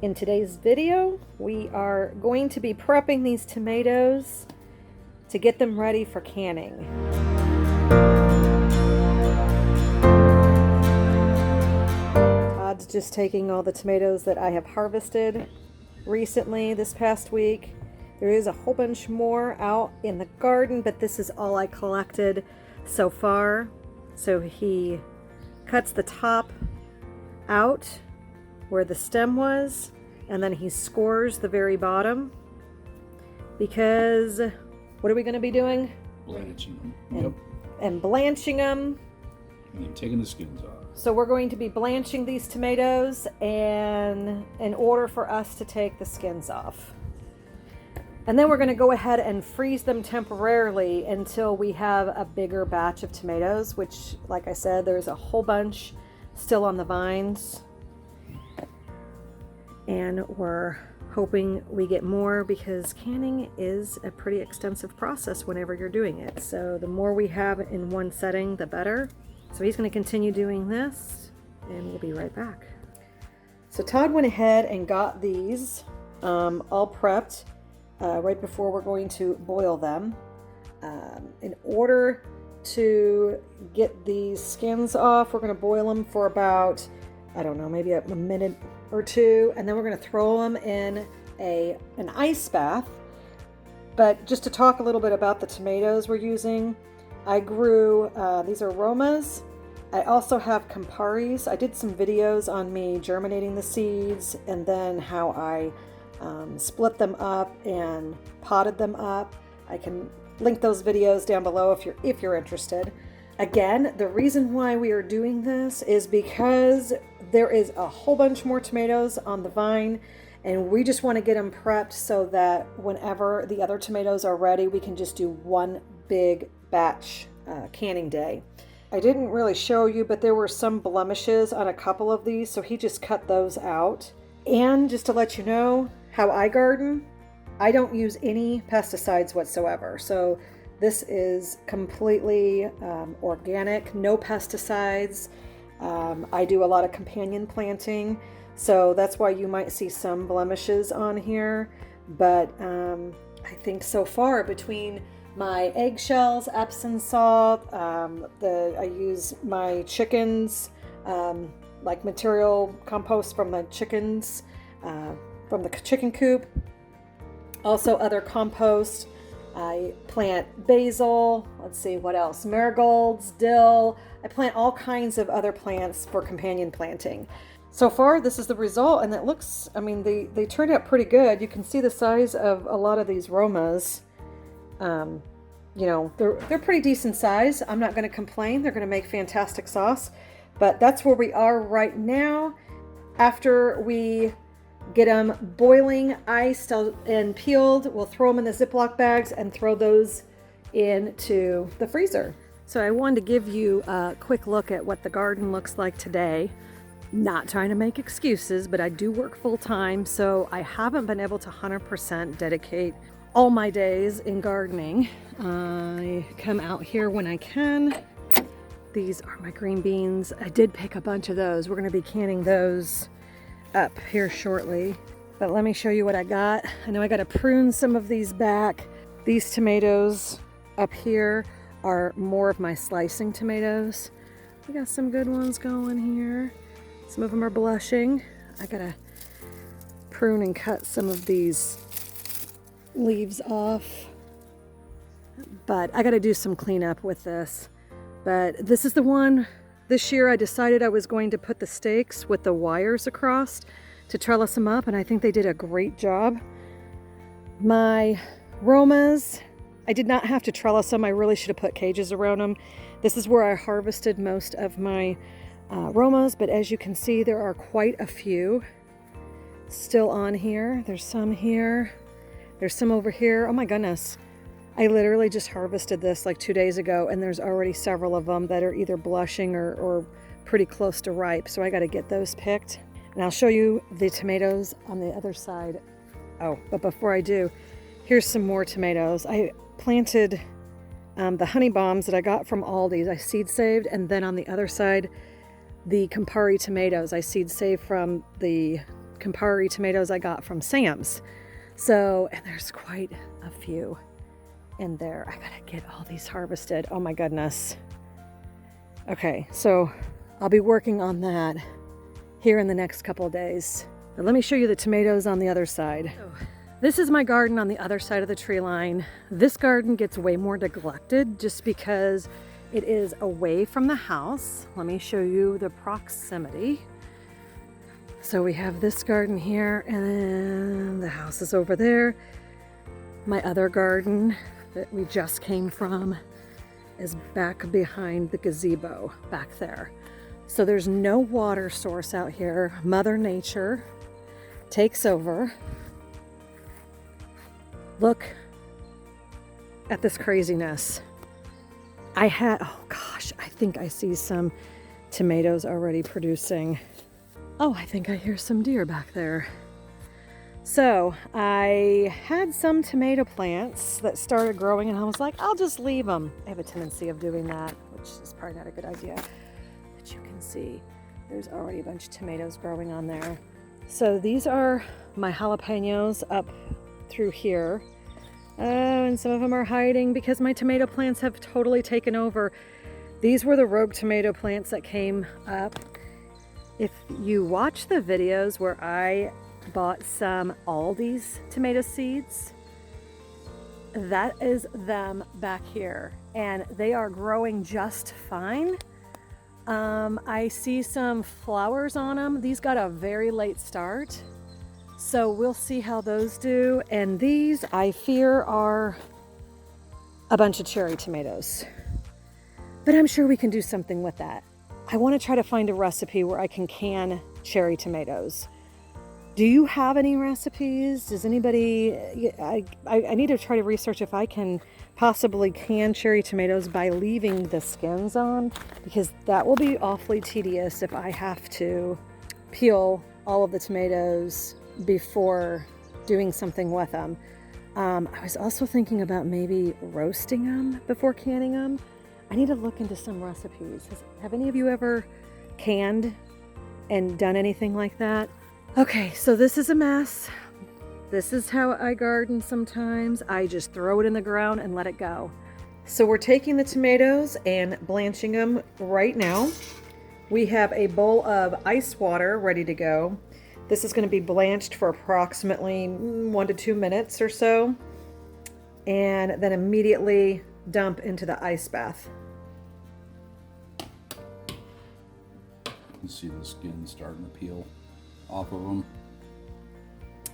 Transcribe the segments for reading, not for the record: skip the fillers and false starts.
In today's video, we are going to be prepping these tomatoes to get them ready for canning. Todd's just taking all the tomatoes that I have harvested recently this past week. There is a whole bunch more out in the garden, but this is all I collected so far. So he cuts the top out where the stem was, and then he scores the very bottom, because what are we going to be doing? Blanching them. And blanching them. And then taking the skins off. So we're going to be blanching these tomatoes, and in order for us to take the skins off. And then we're going to go ahead and freeze them temporarily until we have a bigger batch of tomatoes, which, like I said, there's a whole bunch still on the vines. And we're hoping we get more, because canning is a pretty extensive process whenever you're doing it. So the more we have in one setting, the better. So he's going to continue doing this, and we'll be right back. So Todd went ahead and got these all prepped right before we're going to boil them. In order to get these skins off, we're going to boil them for about, I don't know, maybe a minute or two, and then we're going to throw them in an ice bath. But just to talk a little bit about the tomatoes we're using, I grew, these are Romas. I also have Camparis. I did some videos on me germinating the seeds, and then how I split them up and potted them up. I can link those videos down below if you're interested. Again, the reason why we are doing this is because there is a whole bunch more tomatoes on the vine, and we just want to get them prepped so that whenever the other tomatoes are ready, we can just do one big batch canning day. I didn't really show you, but there were some blemishes on a couple of these, so he just cut those out. And just to let you know how I garden, I don't use any pesticides whatsoever. So this is completely organic, no pesticides. I do a lot of companion planting, so that's why you might see some blemishes on here. But I think so far, between my eggshells, Epsom salt, I use my chickens, like material compost from the chickens, from the chicken coop. Also other compost. I plant basil, let's see what else, marigolds, dill. I plant all kinds of other plants for companion planting. So far, this is the result, and it looks, I mean, they turned out pretty good. You can see the size of a lot of these Romas. You know, they're pretty decent size. I'm not going to complain. They're going to make fantastic sauce. But that's where we are right now. After we get them boiling, iced, and peeled, we'll throw them in the Ziploc bags and throw those into the freezer. So I wanted to give you a quick look at what the garden looks like today. Not trying to make excuses, but I do work full time, so I haven't been able to 100% dedicate all my days in gardening. I come out here when I can. These are my green beans. I did pick a bunch of those. We're going to be canning those up here shortly, but let me show you what I got. I know I got to prune some of these back. These tomatoes up here are more of my slicing tomatoes. We got some good ones going here. Some of them are blushing. I gotta prune and cut some of these leaves off, but I gotta do some cleanup with this. But this is the one. This year I decided I was going to put the stakes with the wires across to trellis them up, and I think they did a great job. My Romas, I did not have to trellis them. I really should have put cages around them. This is where I harvested most of my Romas, but as you can see, there are quite a few still on here. There's some here. There's some over here. Oh my goodness. I literally just harvested this like 2 days ago, and there's already several of them that are either blushing or pretty close to ripe. So I got to get those picked. And I'll show you the tomatoes on the other side. Oh, but before I do, here's some more tomatoes. I planted the honey bombs that I got from Aldi's. I seed saved, and then on the other side, the Campari tomatoes I seed saved from the Campari tomatoes I got from Sam's. So, and there's quite a few in there. I gotta get all these harvested. Oh my goodness. Okay, so I'll be working on that here in the next couple of days. Now let me show you the tomatoes on the other side. This is my garden on the other side of the tree line. This garden gets way more neglected just because it is away from the house. Let me show you the proximity. So we have this garden here, and then the house is over there. My other garden that we just came from is back behind the gazebo back there. So there's no water source out here. Mother Nature takes over. Look at this craziness. Oh gosh, I think I see some tomatoes already producing. Oh, I think I hear some deer back there. So I had some tomato plants that started growing and I was like, I'll just leave them. I have a tendency of doing that, which is probably not a good idea. But you can see there's already a bunch of tomatoes growing on there. So these are my jalapenos up through here. Oh, and some of them are hiding because my tomato plants have totally taken over. These were the rogue tomato plants that came up. If you watch the videos where I bought some Aldi's tomato seeds, that is them back here, and they are growing just fine. I see some flowers on them. These got a very late start, so we'll see how those do. And these, I fear, are a bunch of cherry tomatoes, but I'm sure we can do something with that. I want to try to find a recipe where I can can cherry tomatoes. Do you have any recipes? Does anybody, I need to try to research if I can possibly can cherry tomatoes by leaving the skins on, because that will be awfully tedious if I have to peel all of the tomatoes before doing something with them. I was also thinking about maybe roasting them before canning them. I need to look into some recipes. Have any of you ever canned and done anything like that? Okay, so this is a mess. This is how I garden sometimes. I just throw it in the ground and let it go. So we're taking the tomatoes and blanching them right now. We have a bowl of ice water ready to go. This is going to be blanched for approximately 1 to 2 minutes or so, and then immediately dump into the ice bath. You can see the skin starting to peel off of them.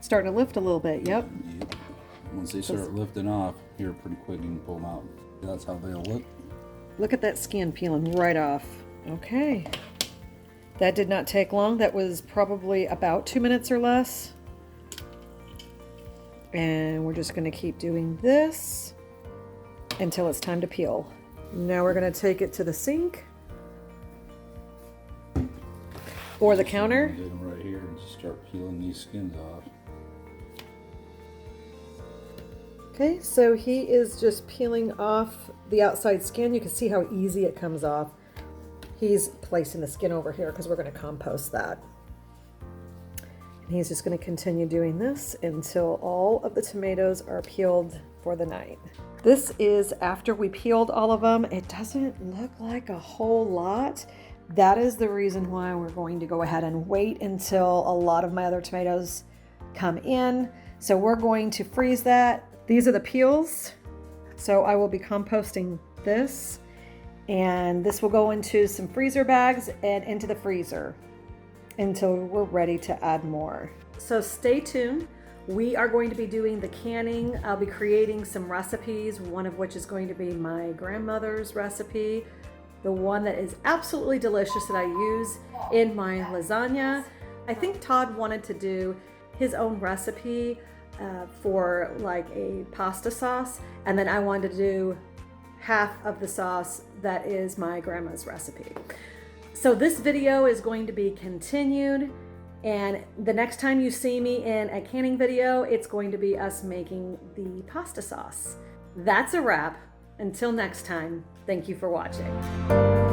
Starting to lift a little bit, yep. Yep. Once they start lifting off here pretty quick, you can pull them out. That's how they'll look. Look at that skin peeling right off. Okay. That did not take long. That was probably about 2 minutes or less. And we're just going to keep doing this until it's time to peel. Now we're going to take it to the sink or the counter. Get them right here and just start peeling these skins off. Okay, so he is just peeling off the outside skin. You can see how easy it comes off. He's placing the skin over here because we're going to compost that. And he's just going to continue doing this until all of the tomatoes are peeled for the night. This is after we peeled all of them. It doesn't look like a whole lot. That is the reason why we're going to go ahead and wait until a lot of my other tomatoes come in. So we're going to freeze that. These are the peels. So I will be composting this, and this will go into some freezer bags and into the freezer until we're ready to add more. So stay tuned. We are going to be doing the canning. I'll be creating some recipes, one of which is going to be my grandmother's recipe, the one that is absolutely delicious that I use in my lasagna. I think Todd wanted to do his own recipe for like a pasta sauce, and then I wanted to do half of the sauce that is my grandma's recipe. So this video is going to be continued, and the next time you see me in a canning video, it's going to be us making the pasta sauce. That's a wrap. Until next time, thank you for watching.